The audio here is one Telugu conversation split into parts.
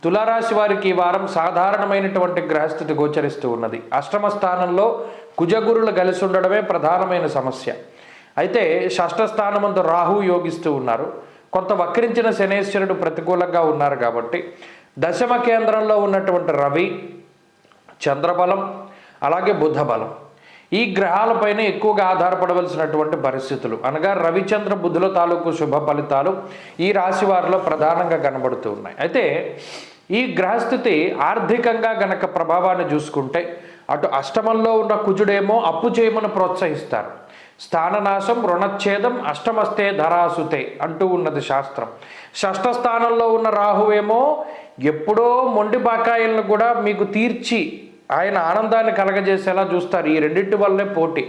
తులారాశి వారికి ఈ వారం సాధారణమైనటువంటి గ్రహస్థితి గోచరిస్తూ ఉన్నది. అష్టమ స్థానంలో కుజగురులు కలిసి ఉండడమే ప్రధానమైన సమస్య. అయితే షష్ఠ స్థానమందు రాహు యోగిస్తూ ఉన్నారు. కొంత వక్రించిన శనేశ్వరుడు ప్రతికూలంగా ఉన్నారు కాబట్టి దశమ కేంద్రంలో ఉన్నటువంటి రవి, చంద్రబలం, అలాగే బుధబలం, ఈ గ్రహాలపైన ఎక్కువగా ఆధారపడవలసినటువంటి పరిస్థితులు, అనగా రవిచంద్ర బుధుల తాలూకు శుభ ఫలితాలు ఈ రాశి వారిలో ప్రధానంగా కనబడుతూ ఉన్నాయి. అయితే ఈ గ్రహస్థితి ఆర్థికంగా గనక ప్రభావాన్ని చూసుకుంటే అటు అష్టమంలో ఉన్న కుజుడేమో అప్పు చేయమని ప్రోత్సహిస్తారు. స్థాననాశం, రుణచ్ఛేదం, అష్టమస్తే ధరాసుతే అంటూ ఉన్నది శాస్త్రం. షష్ఠ స్థానంలో ఉన్న రాహువేమో ఎప్పుడో మొండి బకాయిలను కూడా మీకు తీర్చి ఆయన ఆనందాన్ని కలగజేసేలా చూస్తారు. ఈ రెండింటి వల్లే పోటీ.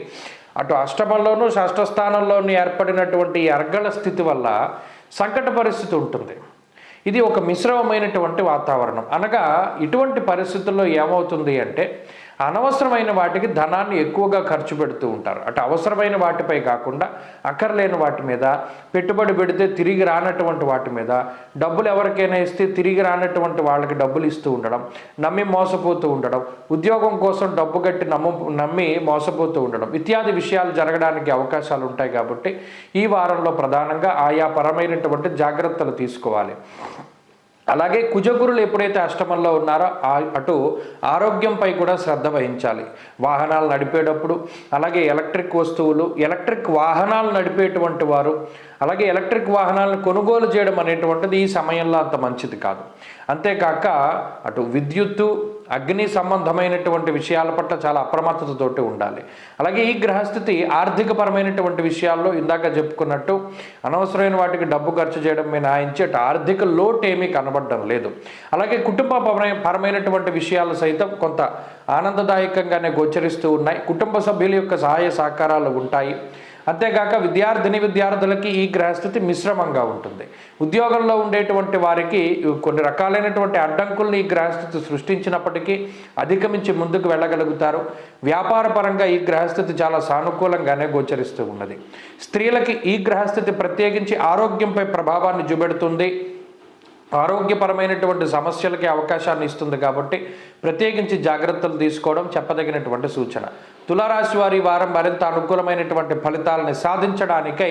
అటు అష్టమంలోనూ షష్ఠ స్థానంలోనూ ఏర్పడినటువంటి ఈ అర్గళ స్థితి వల్ల సంకట పరిస్థితి ఉంటుంది. ఇది ఒక మిశ్రమమైనటువంటి వాతావరణం. అనగా ఇటువంటి పరిస్థితుల్లో ఏమవుతుంది అంటే అనవసరమైన వాటికి ధనాన్ని ఎక్కువగా ఖర్చు పెడుతూ ఉంటారు. అటు అవసరమైన వాటిపై కాకుండా అక్కర్లేని వాటి మీద పెట్టుబడి పెడితే తిరిగి రానటువంటి వాటి మీద, డబ్బులు ఎవరికైనా ఇస్తే తిరిగి రానటువంటి వాళ్ళకి డబ్బులు ఇస్తూ ఉండడం, నమ్మి మోసపోతూ ఉండడం, ఉద్యోగం కోసం డబ్బు కట్టి నమ్మి మోసపోతూ ఉండడం ఇత్యాది విషయాలు జరగడానికి అవకాశాలు ఉంటాయి. కాబట్టి ఈ వారంలో ప్రధానంగా ఆయా పరమైనటువంటి జాగ్రత్తలు తీసుకోవాలి. అలాగే కుజగురులు ఎప్పుడైతే అష్టమంలో ఉన్నారో అటు ఆరోగ్యంపై కూడా శ్రద్ధ వహించాలి. వాహనాలు నడిపేటప్పుడు, అలాగే ఎలక్ట్రిక్ వస్తువులు, ఎలక్ట్రిక్ వాహనాలు నడిపేటువంటి వారు, అలాగే ఎలక్ట్రిక్ వాహనాలను కొనుగోలు చేయడం అనేటువంటిది ఈ సమయంలో అంత మంచిది కాదు. అంతేకాక అటు విద్యుత్తు, అగ్ని సంబంధమైనటువంటి విషయాల పట్ల చాలా అప్రమత్తతతోటి ఉండాలి. అలాగే ఈ గ్రహస్థితి ఆర్థికపరమైనటువంటి విషయాల్లో ఇందాక చెప్పుకున్నట్టు అనవసరమైన వాటికి డబ్బు ఖర్చు చేయడం మినహాయించి అటు ఆర్థిక లోటు ఏమీ కనబడడం లేదు. అలాగే కుటుంబ పరమైనటువంటి విషయాలు సైతం కొంత ఆనందదాయకంగానే గోచరిస్తూ ఉన్నాయి. కుటుంబ సభ్యుల యొక్క సహాయ సహకారాలు ఉంటాయి. అంతేకాక విద్యార్థులకి ఈ గ్రహస్థితి మిశ్రమంగా ఉంటుంది. ఉద్యోగంలో ఉండేటువంటి వారికి కొన్ని రకాలైనటువంటి అడ్డంకుల్ని ఈ గ్రహస్థితి సృష్టించినప్పటికీ అధిగమించి ముందుకు వెళ్ళగలుగుతారు. వ్యాపార పరంగా ఈ గ్రహస్థితి చాలా సానుకూలంగానే గోచరిస్తూ ఉన్నది. స్త్రీలకి ఈ గ్రహస్థితి ప్రత్యేకించి ఆరోగ్యంపై ప్రభావాన్ని చూపెడుతుంది. ఆరోగ్యపరమైనటువంటి సమస్యలకి అవకాశాన్ని ఇస్తుంది. కాబట్టి ప్రత్యేకించి జాగ్రత్తలు తీసుకోవడం చెప్పదగినటువంటి సూచన. తులారాశి వారి వారం మరింత అనుకూలమైనటువంటి ఫలితాలని సాధించడానికై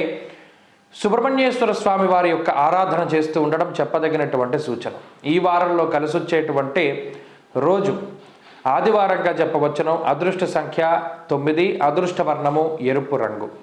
సుబ్రహ్మణ్యేశ్వర స్వామి వారి యొక్క ఆరాధన చేస్తూ ఉండడం చెప్పదగినటువంటి సూచన. ఈ వారంలో కలిసొచ్చేటువంటి రోజు ఆదివారంగా చెప్పవచ్చును. అదృష్ట సంఖ్య 9, అదృష్ట వర్ణము ఎరుపు రంగు.